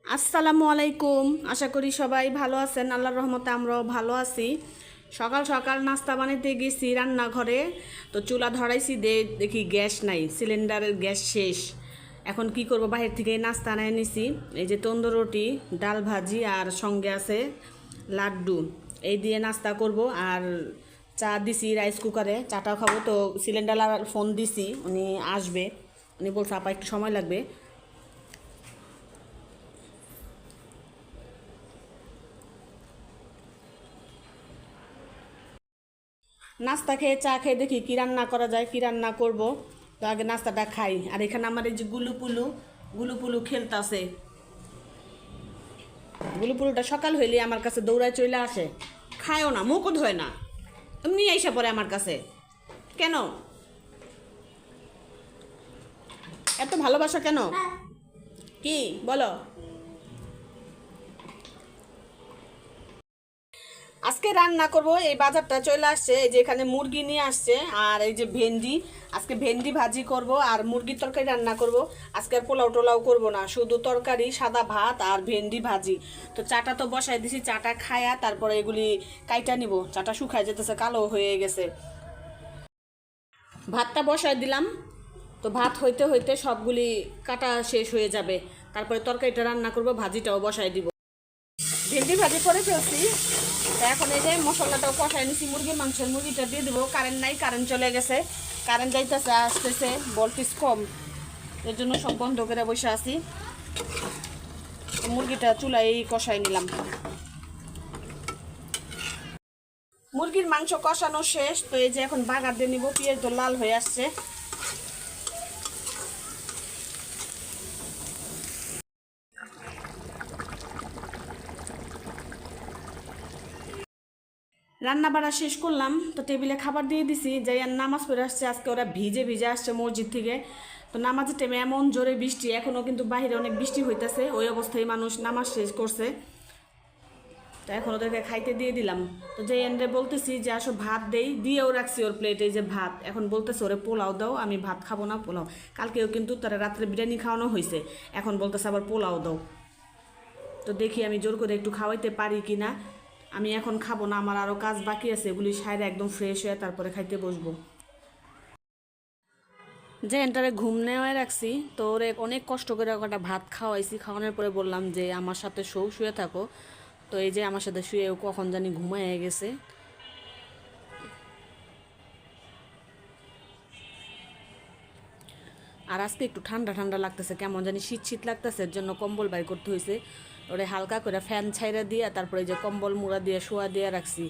আসসালামু আলাইকুম। আশা করি সবাই ভালো আছেন। আল্লাহর রহমতে আমরাও ভালো আছি। সকাল সকাল নাস্তা বানাইতে গেছি রান্নাঘরে। তো চুলা ধরাইছি, দেখি গ্যাস নাই, সিলিন্ডারের গ্যাস শেষ। এখন কি করব, বাহির থেকে নাস্তা নিয়ে নিছি। এই যে তন্দুর রুটি, ডাল ভাজি আর সঙ্গে আছে লাড্ডু। এই দিয়ে নাস্তা করব। আর চা দিছি রাইস কুকারে, চাটাও খাবো। তো সিলিন্ডার ফোন দিছি, উনি আসবে। উনি বলছে আপা একটু সময় লাগবে। নাস্তা খেয়ে চা খেয়ে দেখি কী রান্না করা যায়, কী রান্না করব। তো আগে নাস্তাটা খাই। আর এখানে আমার এই যে গুলুপুলু খেলতেছে। গুলুপুলুটা সকাল হইলে আমার কাছে দৌড়ায় চলে আসে, খায়ও না, মুখও ধোয় না, এমনি আইসা পড়ে আমার কাছে। কেন এত ভালোবাসা কেন? কি বলো? আজকে রান্না করব, এই বাজারটা চলে আসছে, এই যে এখানে মুরগি নিয়ে আসছে আর এই যে ভেন্ডি। আজকে ভেন্ডি ভাজি করব আর মুরগির তরকারি রান্না করব। আজকে আর পোলাও টোলাও করবো না, শুধু তরকারি, সাদা ভাত আর ভেন্ডি ভাজি। তো চাটা তো বসাই দিছি, চাটা খায়া তারপরে এগুলি কাইটা নিব। চাটা শুকায় যেতেছে, কালো হয়ে গেছে। ভাতটা বসাই দিলাম। তো ভাত হইতে হইতে সবগুলি কাটা শেষ হয়ে যাবে। তারপরে তরকারিটা রান্না করব, ভাজিটাও বসাই দিব। ভেন্ডি ভাজি করে ফেলছি। তা এখন এই যে মশলাটাও কষাই নিছি, মুরগির মাংসের মুরগিটা দিয়ে দেবো। কারেন্ট নাই, কারেন্ট চলে গেছে, কারেন্ট যাইতেছে আসতেছে, ভোল্টেজ কম, এর জন্য সব বন্ধ করে বসে আছি। মুরগিটা চুলায় কষাই নিলাম। মুরগির মাংস কষানো শেষ। তো এই যে এখন বাগার দিয়ে নিব, পেঁয়াজ তো লাল হয়ে আসছে। রান্না বাড়া শেষ করলাম। তো টেবিলে খাবার দিয়ে দিছি, যাই আর নামাজ পড়ে আসছে। আজকে ওরা ভিজে ভিজে আসছে মসজিদ থেকে। তো নামাজের টাইমে এমন জোরে বৃষ্টি, এখনও কিন্তু বাইরে অনেক বৃষ্টি হইতেছে। ওই অবস্থায় মানুষ নামাজ শেষ করছে। তো এখন ওদেরকে খাইতে দিয়ে দিলাম। তো যে এন্ডে বলতেছি যে আসো ভাত দিয়েও রাখছি ওর প্লেটে যে ভাত। এখন বলতেছে ওরে পোলাও দাও, আমি ভাত খাবো না, পোলাও। কালকেও কিন্তু তারা রাত্রে বিরিয়ানি খাওয়ানো হয়েছে, এখন বলতেছে আবার পোলাও দাও। তো দেখি আমি জোর করে একটু খাওয়াইতে পারি কি না। আমি এখন খাবো না, আমার আরও কাজ বাকি আছে, এগুলি সাইরে একদম ফ্রেশ হয়ে তারপরে খাইতে বসবো। যে এন্টারে ঘুম নেওয়ায় রাখছি। তো ওরে অনেক কষ্ট করে একটা ভাত খাওয়াইছি, খাওয়ানোর পরে বললাম যে আমার সাথে শুয়ে থাকো। তো এই যে আমার সাথে শুয়ে কখন জানি ঘুমায় গেছে। আর আজকে একটু ঠান্ডা ঠান্ডা লাগতেছে, কেমন জানি শীত শীত লাগতেছে, এর জন্য কম্বল বাইর করতে হয়েছে। ওরে হালকা করে ফ্যান ছাইরা দিয়ে তারপরে যে কম্বল মুড়া দিয়ে শোয়া দিয়ে রাখছি।